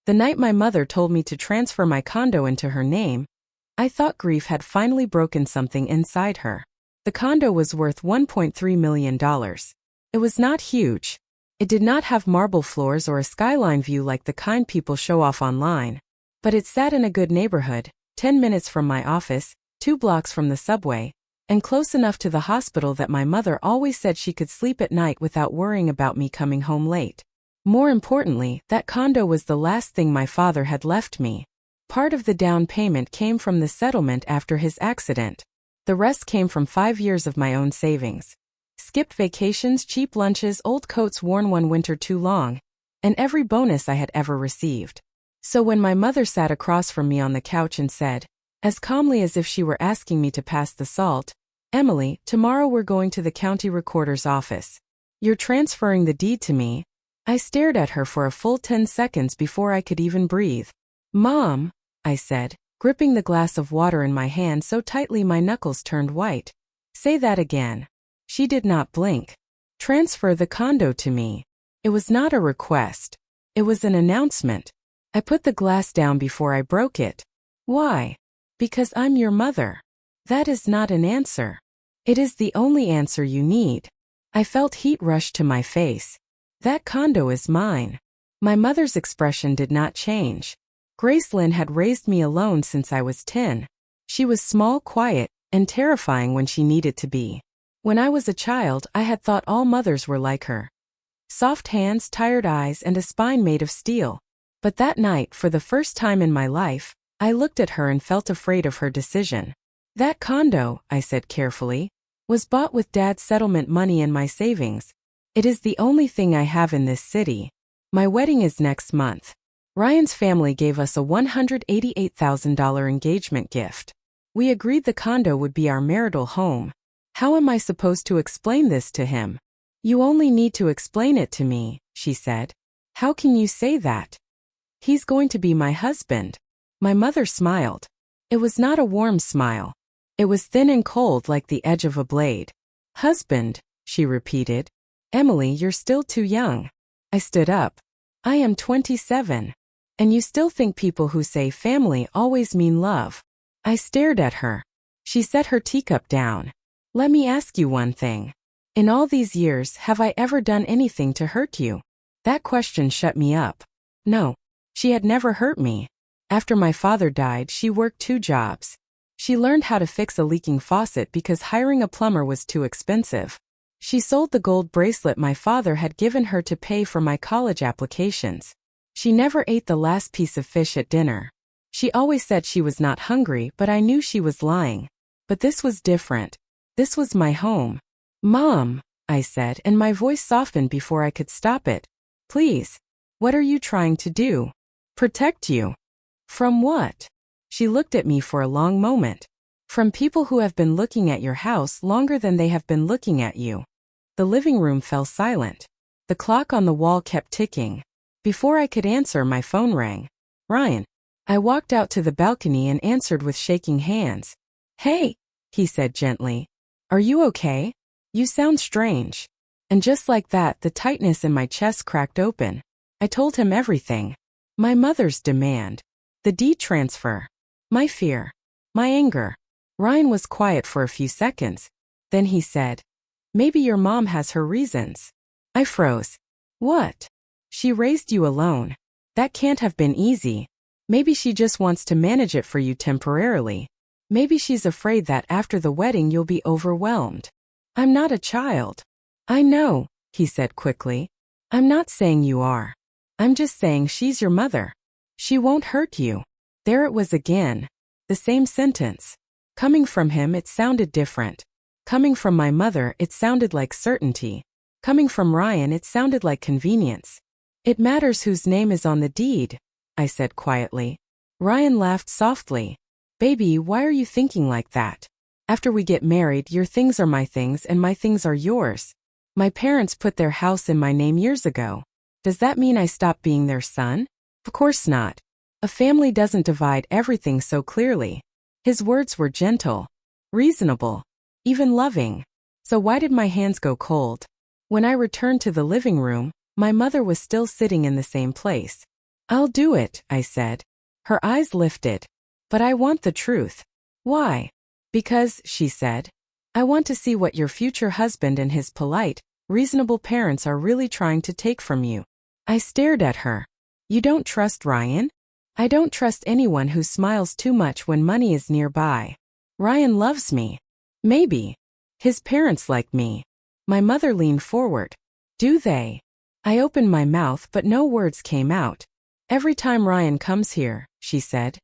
The night my mother told me to transfer my condo into her name, I thought grief had finally broken something inside her. The condo was worth $1.3 million. It was not huge. It did not have marble floors or a skyline view like the kind people show off online. But it sat in a good neighborhood, 10 minutes from my office, 2 blocks from the subway, and close enough to the hospital that my mother always said she could sleep at night without worrying about me coming home late. More importantly, that condo was the last thing my father had left me. Part of the down payment came from the settlement after his accident. The rest came from 5 years of my own savings. Skipped vacations, cheap lunches, old coats worn one winter too long, and every bonus I had ever received. So when my mother sat across from me on the couch and said, as calmly as if she were asking me to pass the salt, "Emily, tomorrow we're going to the county recorder's office. You're transferring the deed to me," I stared at her for a full 10 seconds before I could even breathe. "Mom," I said, gripping the glass of water in my hand so tightly my knuckles turned white. "Say that again." She did not blink. "Transfer the condo to me." It was not a request. It was an announcement. I put the glass down before I broke it. "Why?" "Because I'm your mother." "That is not an answer." "It is the only answer you need." I felt heat rush to my face. "That condo is mine." My mother's expression did not change. Gracelyn had raised me alone since I was 10. She was small, quiet, and terrifying when she needed to be. When I was a child, I had thought all mothers were like her. Soft hands, tired eyes, and a spine made of steel. But that night, for the first time in my life, I looked at her and felt afraid of her decision. "That condo," I said carefully, "was bought with Dad's settlement money and my savings. It is the only thing I have in this city. My wedding is next month. Ryan's family gave us a $188,000 engagement gift. We agreed the condo would be our marital home. How am I supposed to explain this to him?" "You only need to explain it to me," she said. "How can you say that?" "He's going to be my husband." My mother smiled. It was not a warm smile. It was thin and cold like the edge of a blade. "Husband," she repeated. "Emily, you're still too young." I stood up. "I am 27. And you still think people who say family always mean love." I stared at her. She set her teacup down. "Let me ask you one thing. In all these years, have I ever done anything to hurt you?" That question shut me up. No. She had never hurt me. After my father died, she worked 2 jobs. She learned how to fix a leaking faucet because hiring a plumber was too expensive. She sold the gold bracelet my father had given her to pay for my college applications. She never ate the last piece of fish at dinner. She always said she was not hungry, but I knew she was lying. But this was different. This was my home. "Mom," I said, and my voice softened before I could stop it. "Please. What are you trying to do?" "Protect you." "From what?" She looked at me for a long moment. "From people who have been looking at your house longer than they have been looking at you." The living room fell silent. The clock on the wall kept ticking. Before I could answer, my phone rang. "Ryan." I walked out to the balcony and answered with shaking hands. "Hey," he said gently. "Are you okay? You sound strange." And just like that, the tightness in my chest cracked open. I told him everything. My mother's demand. The deed transfer. My fear. My anger. Ryan was quiet for a few seconds. Then he said, "Maybe your mom has her reasons." I froze. "What?" "She raised you alone. That can't have been easy. Maybe she just wants to manage it for you temporarily. Maybe she's afraid that after the wedding you'll be overwhelmed." "I'm not a child." "I know," he said quickly. "I'm not saying you are. I'm just saying she's your mother. She won't hurt you." There it was again. The same sentence. Coming from him, it sounded different. Coming from my mother, it sounded like certainty. Coming from Ryan, it sounded like convenience. "It matters whose name is on the deed," I said quietly. Ryan laughed softly. "Baby, why are you thinking like that? After we get married, your things are my things and my things are yours. My parents put their house in my name years ago. Does that mean I stop being their son? Of course not. A family doesn't divide everything so clearly." His words were gentle, reasonable, even loving. So why did my hands go cold? When I returned to the living room, my mother was still sitting in the same place. I'll do it, I said. Her eyes lifted. But I want the truth. Why? Because, she said, I want to see what your future husband and his polite, reasonable parents are really trying to take from you. I stared at her. You don't trust Ryan? I don't trust anyone who smiles too much when money is nearby. Ryan loves me. Maybe. His parents like me. My mother leaned forward. Do they? I opened my mouth but no words came out. Every time Ryan comes here, she said.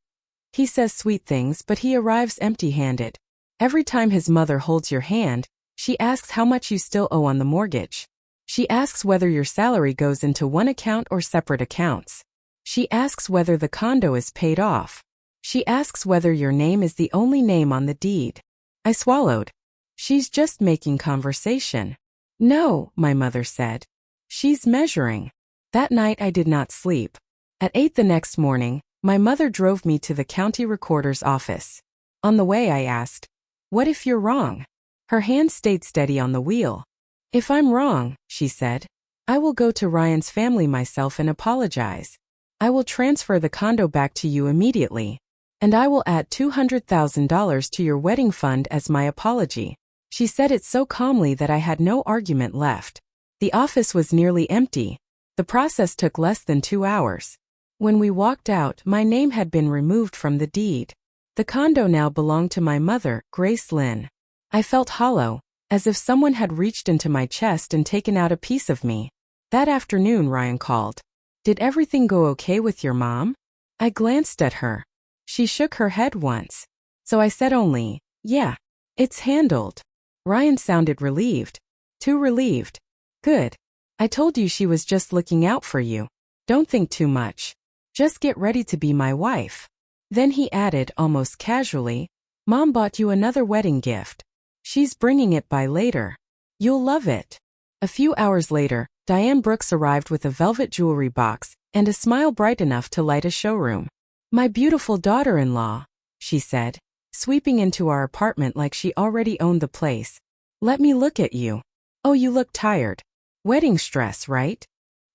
He says sweet things but he arrives empty-handed. Every time his mother holds your hand, she asks how much you still owe on the mortgage. She asks whether your salary goes into one account or separate accounts. She asks whether the condo is paid off. She asks whether your name is the only name on the deed. I swallowed. She's just making conversation. No, my mother said. She's measuring. That night I did not sleep. At 8 the next morning, my mother drove me to the county recorder's office. On the way I asked, what if you're wrong? Her hand stayed steady on the wheel. If I'm wrong, she said, I will go to Ryan's family myself and apologize. I will transfer the condo back to you immediately. And I will add $200,000 to your wedding fund as my apology. She said it so calmly that I had no argument left. The office was nearly empty. The process took less than 2 hours. When we walked out, my name had been removed from the deed. The condo now belonged to my mother, Grace Lynn. I felt hollow, as if someone had reached into my chest and taken out a piece of me. That afternoon Ryan called. Did everything go okay with your mom? I glanced at her. She shook her head once. So I said only, yeah, it's handled. Ryan sounded relieved. Too relieved. Good. I told you she was just looking out for you. Don't think too much. Just get ready to be my wife. Then he added almost casually, Mom bought you another wedding gift. She's bringing it by later. You'll love it. A few hours later, Diane Brooks arrived with a velvet jewelry box and a smile bright enough to light a showroom. My beautiful daughter-in-law, she said, sweeping into our apartment like she already owned the place. Let me look at you. Oh, you look tired. Wedding stress, right?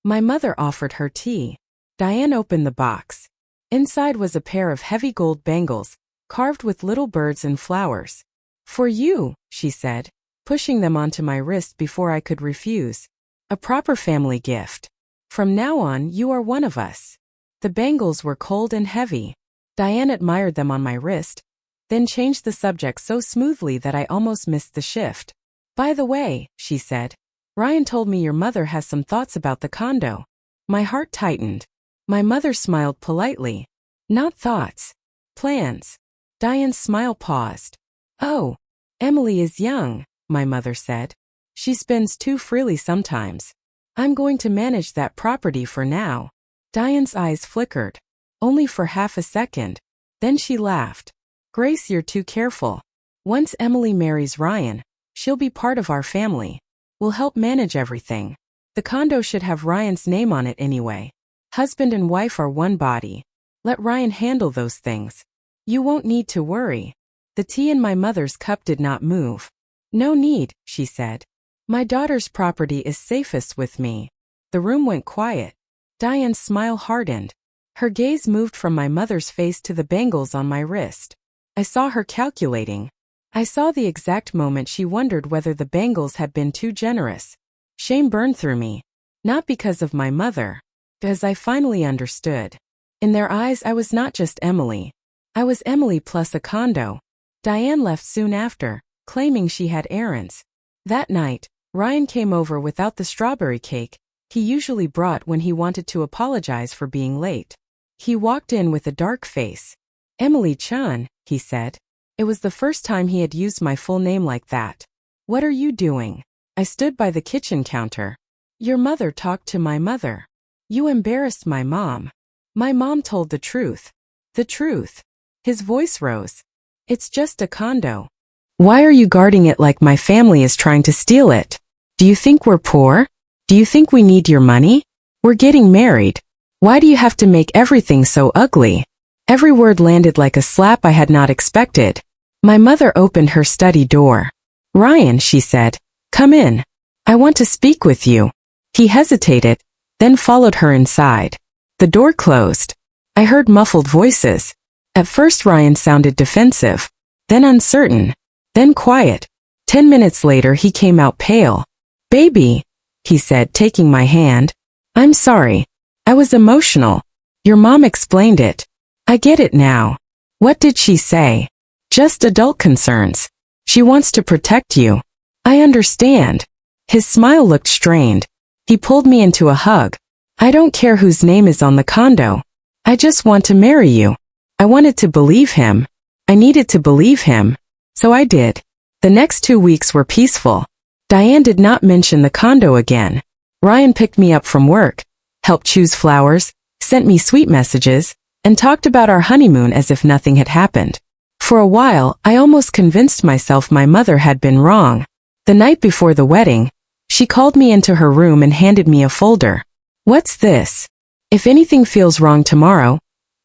My mother offered her tea. Diane opened the box. Inside was a pair of heavy gold bangles, carved with little birds and flowers. For you, she said, pushing them onto my wrist before I could refuse. A proper family gift. From now on, you are one of us. The bangles were cold and heavy. Diane admired them on my wrist, then changed the subject so smoothly that I almost missed the shift. By the way, she said, Ryan told me your mother has some thoughts about the condo. My heart tightened. My mother smiled politely. Not thoughts. Plans. Diane's smile paused. Oh, Emily is young, my mother said. She spends too freely sometimes. I'm going to manage that property for now. Diane's eyes flickered. Only for half a second. Then she laughed. Grace, you're too careful. Once Emily marries Ryan, she'll be part of our family. We'll help manage everything. The condo should have Ryan's name on it anyway. Husband and wife are one body. Let Ryan handle those things. You won't need to worry. The tea in my mother's cup did not move. No need, she said. My daughter's property is safest with me. The room went quiet. Diane's smile hardened. Her gaze moved from my mother's face to the bangles on my wrist. I saw her calculating. I saw the exact moment she wondered whether the bangles had been too generous. Shame burned through me. Not because of my mother. Because I finally understood. In their eyes I was not just Emily. I was Emily plus a condo. Diane left soon after, claiming she had errands. That night, Ryan came over without the strawberry cake he usually brought when he wanted to apologize for being late. He walked in with a dark face. Emily Chan, he said. It was the first time he had used my full name like that. What are you doing? I stood by the kitchen counter. Your mother talked to my mother. You embarrassed my mom. My mom told the truth. The truth. His voice rose. It's just a condo. Why are you guarding it like my family is trying to steal it? Do you think we're poor? Do you think we need your money? We're getting married. Why do you have to make everything so ugly? Every word landed like a slap I had not expected. My mother opened her study door. Ryan, she said, come in. I want to speak with you. He hesitated, then followed her inside. The door closed. I heard muffled voices. At first Ryan sounded defensive, then uncertain, then quiet. 10 minutes later he came out pale. "Baby," he said, taking my hand. "I'm sorry. I was emotional. Your mom explained it. I get it now." "What did she say?" "Just adult concerns. She wants to protect you." "I understand." His smile looked strained. He pulled me into a hug. "I don't care whose name is on the condo. I just want to marry you." I wanted to believe him. I needed to believe him. So I did. The next 2 weeks were peaceful. Diane did not mention the condo again. Ryan picked me up from work, helped choose flowers, sent me sweet messages, and talked about our honeymoon as if nothing had happened. For a while, I almost convinced myself my mother had been wrong. The night before the wedding, she called me into her room and handed me a folder. "What's this? If anything feels wrong tomorrow,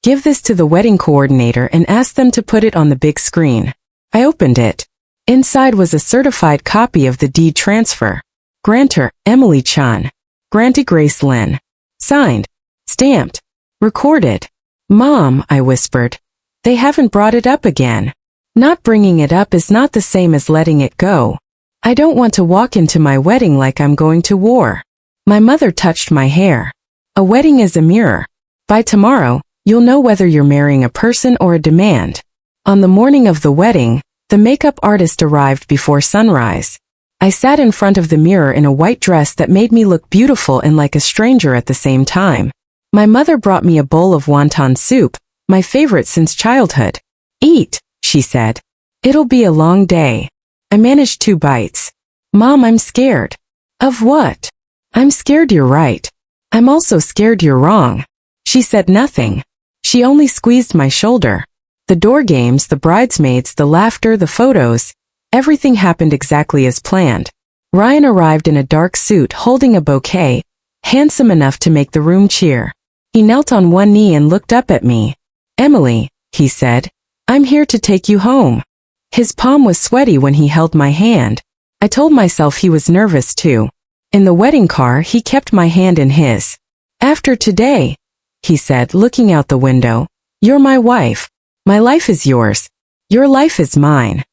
give this to the wedding coordinator and ask them to put it on the big screen." I opened it. Inside was a certified copy of the deed transfer. Grantor, Emily Chun. Grantee Grace Lynn. Signed. Stamped. Recorded. "Mom," I whispered. "They haven't brought it up again." Not bringing it up is not the same as letting it go. I don't want to walk into my wedding like I'm going to war. My mother touched my hair. "A wedding is a mirror. By tomorrow, you'll know whether you're marrying a person or a demand." On the morning of the wedding, the makeup artist arrived before sunrise. I sat in front of the mirror in a white dress that made me look beautiful and like a stranger at the same time. My mother brought me a bowl of wonton soup, my favorite since childhood. "Eat," she said. "It'll be a long day." I managed 2 bites. "Mom, I'm scared." "Of what?" "I'm scared you're right. I'm also scared you're wrong." She said nothing. She only squeezed my shoulder. The door games, the bridesmaids, the laughter, the photos, everything happened exactly as planned. Ryan arrived in a dark suit holding a bouquet, handsome enough to make the room cheer. He knelt on one knee and looked up at me. "Emily," he said, "I'm here to take you home." His palm was sweaty when he held my hand. I told myself he was nervous too. In the wedding car, he kept my hand in his. "After today," he said, looking out the window, "you're my wife. My life is yours. Your life is mine."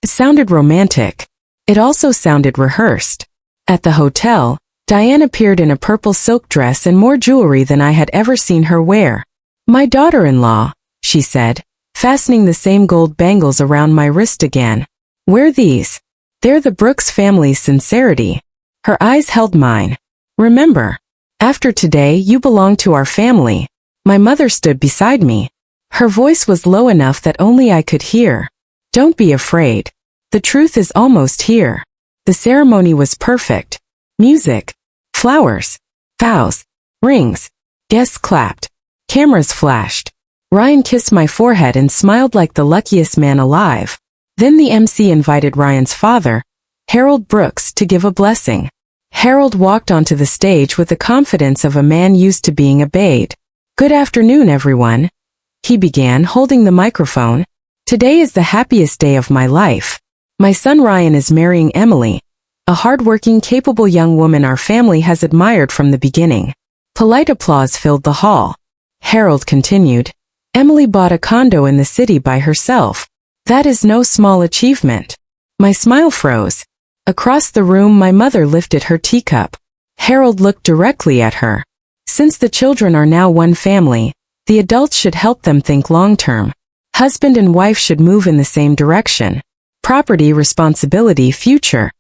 It sounded romantic. It also sounded rehearsed. At the hotel, Diane appeared in a purple silk dress and more jewelry than I had ever seen her wear. "My daughter-in-law," she said, fastening the same gold bangles around my wrist again. "Wear these. They're the Brooks family's sincerity." Her eyes held mine. "Remember, after today you belong to our family." My mother stood beside me. Her voice was low enough that only I could hear. "Don't be afraid. The truth is almost here." The ceremony was perfect. Music, flowers, vows, rings. Guests clapped. Cameras flashed. Ryan kissed my forehead and smiled like the luckiest man alive. Then the MC invited Ryan's father, Harold Brooks, to give a blessing. Harold walked onto the stage with the confidence of a man used to being obeyed. "Good afternoon, everyone," he began, holding the microphone. "Today is the happiest day of my life. My son Ryan is marrying Emily, a hardworking, capable young woman our family has admired from the beginning." Polite applause filled the hall. Harold continued, "Emily bought a condo in the city by herself. That is no small achievement." My smile froze. Across the room, my mother lifted her teacup. Harold looked directly at her. "Since the children are now one family, the adults should help them think long-term. Husband and wife should move in the same direction. Property, responsibility, future.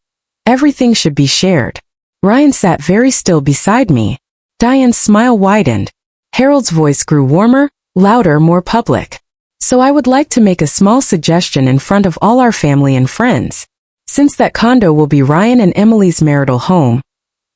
Everything should be shared." Ryan sat very still beside me. Diane's smile widened. Harold's voice grew warmer, louder, more public. "So I would like to make a small suggestion in front of all our family and friends. Since that condo will be Ryan and Emily's marital home,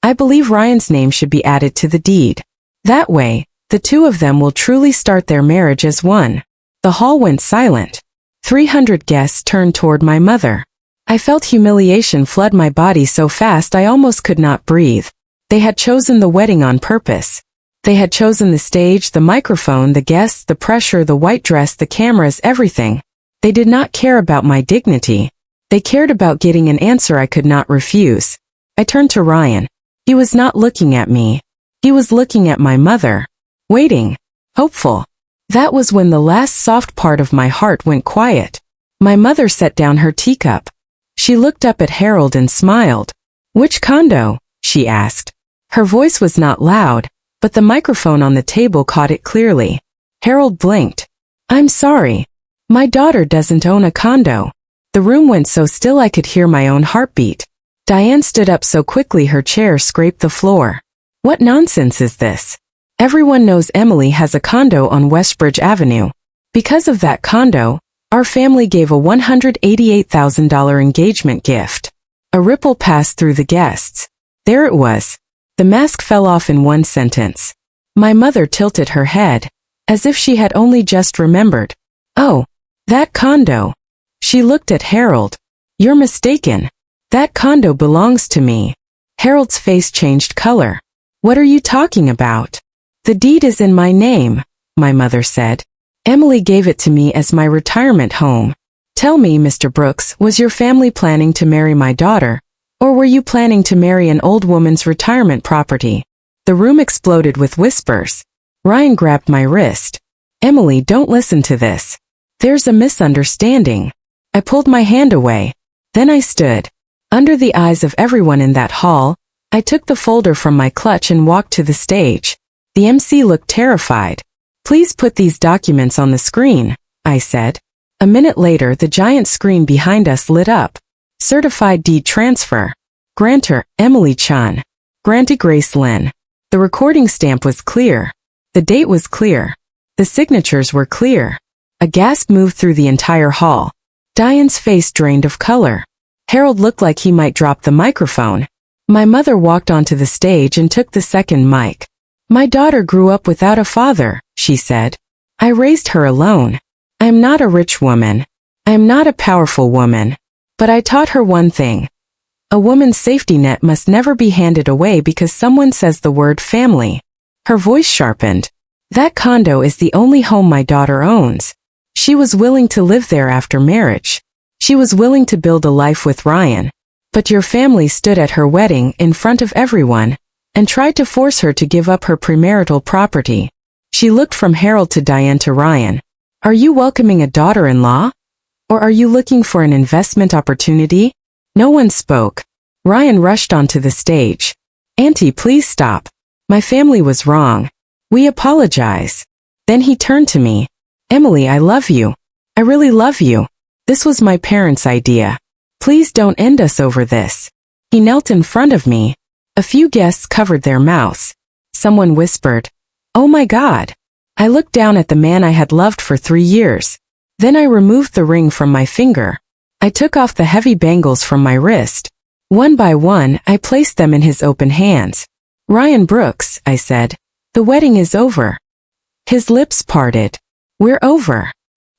I believe Ryan's name should be added to the deed. That way, the two of them will truly start their marriage as one." The hall went silent. 300 guests turned toward my mother. I felt humiliation flood my body so fast I almost could not breathe. They had chosen the wedding on purpose. They had chosen the stage, the microphone, the guests, the pressure, the white dress, the cameras, everything. They did not care about my dignity. They cared about getting an answer I could not refuse. I turned to Ryan. He was not looking at me. He was looking at my mother. waiting, hopeful. That was when the last soft part of my heart went quiet. My mother set down her teacup. She looked up at Harold and smiled. "Which condo?" she asked. Her voice was not loud, but the microphone on the table caught it clearly. Harold blinked. "I'm sorry. My daughter doesn't own a condo." The room went so still I could hear my own heartbeat. Diane stood up so quickly her chair scraped the floor. "What nonsense is this? Everyone knows Emily has a condo on Westbridge Avenue. Because of that condo, our family gave a $188,000 engagement gift." A ripple passed through the guests. There it was. The mask fell off in one sentence. My mother tilted her head, as if she had only just remembered. "Oh, that condo." She looked at Harold. "You're mistaken. That condo belongs to me." Harold's face changed color. "What are you talking about?" "The deed is in my name," my mother said. "Emily gave it to me as my retirement home. Tell me, Mr. Brooks, was your family planning to marry my daughter, or were you planning to marry an old woman's retirement property?" The room exploded with whispers. Ryan grabbed my wrist. "Emily, don't listen to this. There's a misunderstanding." I pulled my hand away. Then I stood. Under the eyes of everyone in that hall, I took the folder from my clutch and walked to the stage. The MC looked terrified. "Please put these documents on the screen," I said. A minute later, the giant screen behind us lit up. Certified deed transfer. Grantor, Emily Chun. Grantee Grace Lynn. The recording stamp was clear. The date was clear. The signatures were clear. A gasp moved through the entire hall. Diane's face drained of color. Harold looked like he might drop the microphone. My mother walked onto the stage and took the second mic. "My daughter grew up without a father," she said. "I raised her alone. I am not a rich woman. I am not a powerful woman. But I taught her one thing. A woman's safety net must never be handed away because someone says the word family." Her voice sharpened. "That condo is the only home my daughter owns. She was willing to live there after marriage. She was willing to build a life with Ryan. But your family stood at her wedding in front of everyone and tried to force her to give up her premarital property." She looked from Harold to Diane to Ryan. "Are you welcoming a daughter-in-law? Or are you looking for an investment opportunity?" No one spoke. Ryan rushed onto the stage. "Auntie, please stop. My family was wrong. We apologize." Then he turned to me. "Emily, I love you. I really love you. This was my parents' idea. Please don't end us over this." He knelt in front of me. A few guests covered their mouths. Someone whispered, "Oh my God." I looked down at the man I had loved for 3 years. Then I removed the ring from my finger. I took off the heavy bangles from my wrist. One by one, I placed them in his open hands. "Ryan Brooks," I said, "the wedding is over." His lips parted. "We're over."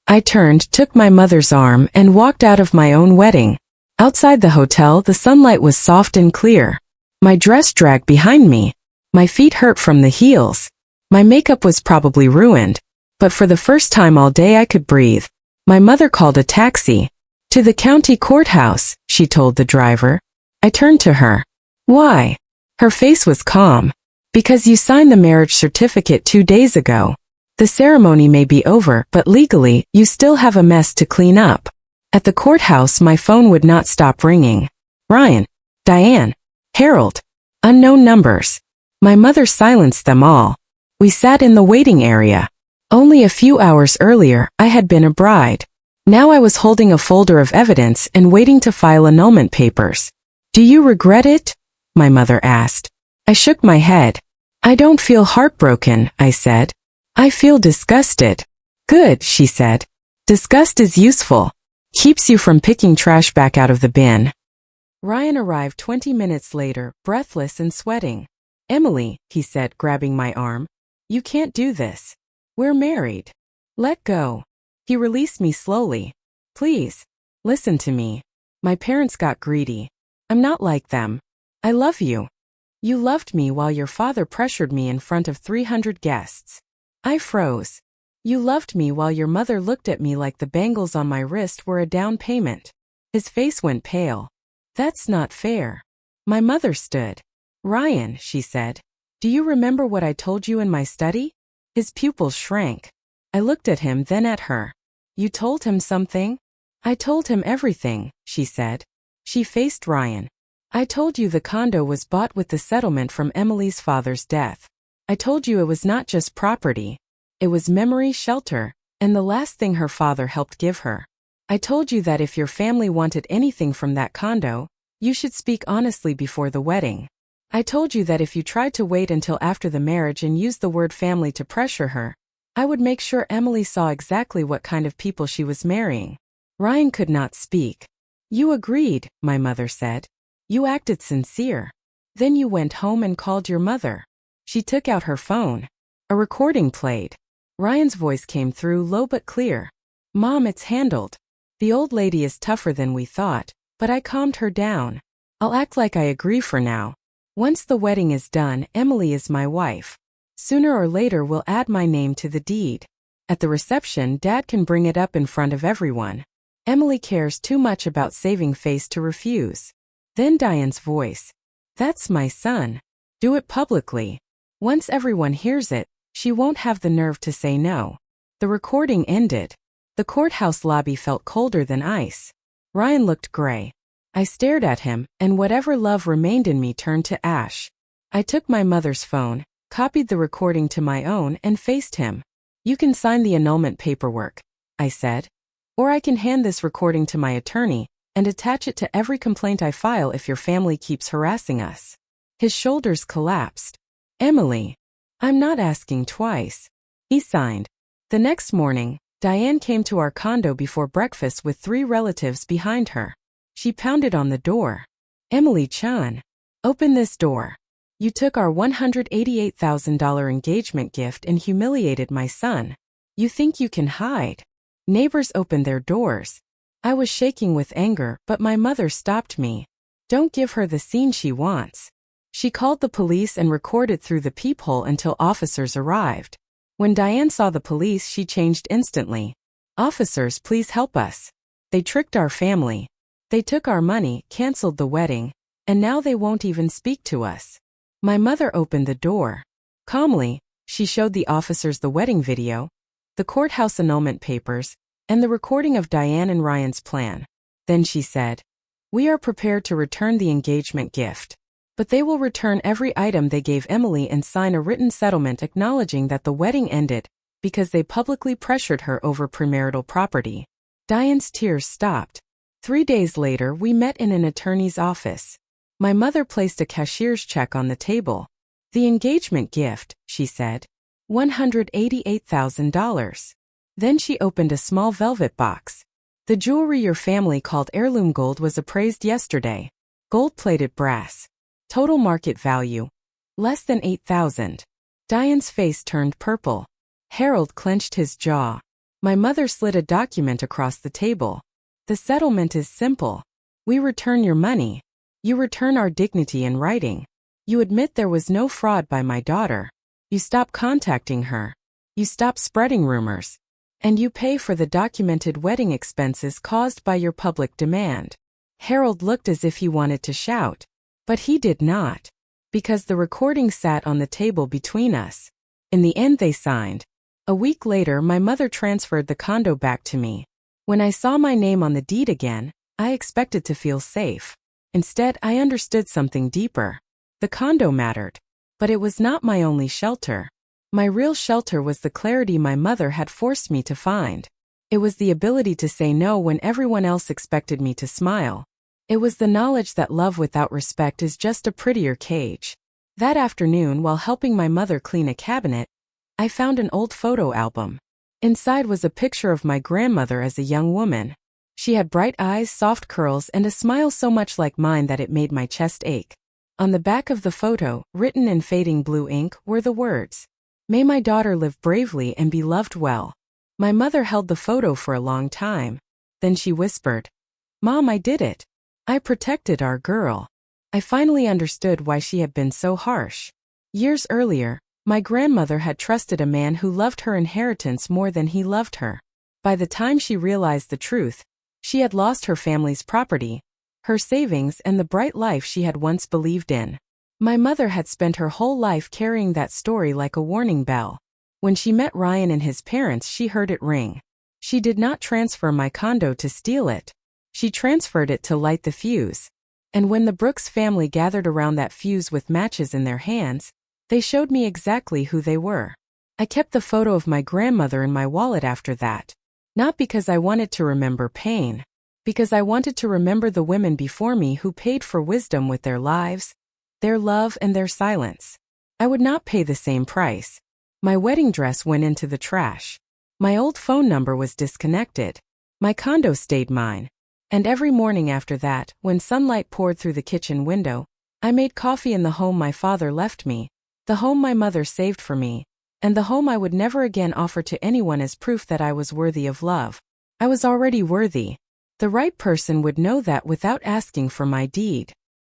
I turned, took my mother's arm, and walked out of my own wedding. Outside the hotel, the sunlight was soft and clear. My dress dragged behind me. My feet hurt from the heels. My makeup was probably ruined. But for the first time all day I could breathe. My mother called a taxi. "To the county courthouse," she told the driver. I turned to her. "Why?" Her face was calm. "Because you signed the marriage certificate 2 days ago. The ceremony may be over, but legally, you still have a mess to clean up." At the courthouse, my phone would not stop ringing. Ryan, Diane, Harold, unknown numbers. My mother silenced them all. We sat in the waiting area. Only a few hours earlier, I had been a bride. Now I was holding a folder of evidence and waiting to file annulment papers. "Do you regret it?" my mother asked. I shook my head. "I don't feel heartbroken," I said. "I feel disgusted." "Good," she said. "Disgust is useful. Keeps you from picking trash back out of the bin." Ryan arrived 20 minutes later, breathless and sweating. "Emily," he said, grabbing my arm, "you can't do this. We're married. Let go." He released me slowly. "Please, listen to me. My parents got greedy. I'm not like them. I love you. You loved me while your father pressured me in front of 300 guests. I froze. You loved me while your mother looked at me like the bangles on my wrist were a down payment." His face went pale. "That's not fair." My mother stood. "Ryan," she said, "do you remember what I told you in my study? His pupils shrank. I looked at him, then at her. You told him something? I told him everything, she said. She faced Ryan. I told you the condo was bought with the settlement from Emily's father's death. I told you it was not just property. It was memory, shelter, and the last thing her father helped give her. I told you that if your family wanted anything from that condo, you should speak honestly before the wedding. I told you that if you tried to wait until after the marriage and used the word family to pressure her, I would make sure Emily saw exactly what kind of people she was marrying. Ryan could not speak. You agreed, my mother said. You acted sincere. Then you went home and called your mother. She took out her phone. A recording played. Ryan's voice came through, low but clear. Mom, it's handled. The old lady is tougher than we thought, but I calmed her down. I'll act like I agree for now. Once the wedding is done, Emily is my wife. Sooner or later we'll add my name to the deed. At the reception, Dad can bring it up in front of everyone. Emily cares too much about saving face to refuse. Then Diane's voice. That's my son. Do it publicly. Once everyone hears it, she won't have the nerve to say no. The recording ended. The courthouse lobby felt colder than ice. Ryan looked gray. I stared at him, and whatever love remained in me turned to ash. I took my mother's phone, copied the recording to my own, and faced him. You can sign the annulment paperwork, I said. Or I can hand this recording to my attorney and attach it to every complaint I file if your family keeps harassing us. His shoulders collapsed. Emily, I'm not asking twice. He signed. The next morning, Diane came to our condo before breakfast with 3 relatives behind her. She pounded on the door. Emily Chan, open this door. You took our $188,000 engagement gift and humiliated my son. You think you can hide? Neighbors opened their doors. I was shaking with anger, but my mother stopped me. Don't give her the scene she wants. She called the police and recorded through the peephole until officers arrived. When Diane saw the police, she changed instantly. Officers, please help us. They tricked our family. They took our money, canceled the wedding, and now they won't even speak to us. My mother opened the door. Calmly, she showed the officers the wedding video, the courthouse annulment papers, and the recording of Diane and Ryan's plan. Then she said, We are prepared to return the engagement gift. But they will return every item they gave Emily and sign a written settlement acknowledging that the wedding ended because they publicly pressured her over premarital property. Diane's tears stopped. 3 days later, we met in an attorney's office. My mother placed a cashier's check on the table. The engagement gift, she said. $188,000. Then she opened a small velvet box. The jewelry your family called heirloom gold was appraised yesterday. Gold-plated brass. Total market value. Less than $8,000. Diane's face turned purple. Harold clenched his jaw. My mother slid a document across the table. The settlement is simple. We return your money. You return our dignity in writing. You admit there was no fraud by my daughter. You stop contacting her. You stop spreading rumors. And you pay for the documented wedding expenses caused by your public demand. Harold looked as if he wanted to shout. But he did not. Because the recording sat on the table between us. In the end they signed. A week later my mother transferred the condo back to me. When I saw my name on the deed again, I expected to feel safe. Instead, I understood something deeper. The condo mattered. But it was not my only shelter. My real shelter was the clarity my mother had forced me to find. It was the ability to say no when everyone else expected me to smile. It was the knowledge that love without respect is just a prettier cage. That afternoon, while helping my mother clean a cabinet, I found an old photo album. Inside was a picture of my grandmother as a young woman. She had bright eyes, soft curls, and a smile so much like mine that it made my chest ache. On the back of the photo, written in fading blue ink, were the words, "May my daughter live bravely and be loved well." My mother held the photo for a long time. Then she whispered, "Mom, I did it. I protected our girl." I finally understood why she had been so harsh. Years earlier, my grandmother had trusted a man who loved her inheritance more than he loved her. By the time she realized the truth, she had lost her family's property, her savings, and the bright life she had once believed in. My mother had spent her whole life carrying that story like a warning bell. When she met Ryan and his parents, she heard it ring. She did not transfer my condo to steal it. She transferred it to light the fuse. And when the Brooks family gathered around that fuse with matches in their hands, they showed me exactly who they were. I kept the photo of my grandmother in my wallet after that. Not because I wanted to remember pain, because I wanted to remember the women before me who paid for wisdom with their lives, their love, and their silence. I would not pay the same price. My wedding dress went into the trash. My old phone number was disconnected. My condo stayed mine. And every morning after that, when sunlight poured through the kitchen window, I made coffee in the home my father left me, the home my mother saved for me, and the home I would never again offer to anyone as proof that I was worthy of love. I was already worthy. The right person would know that without asking for my deed.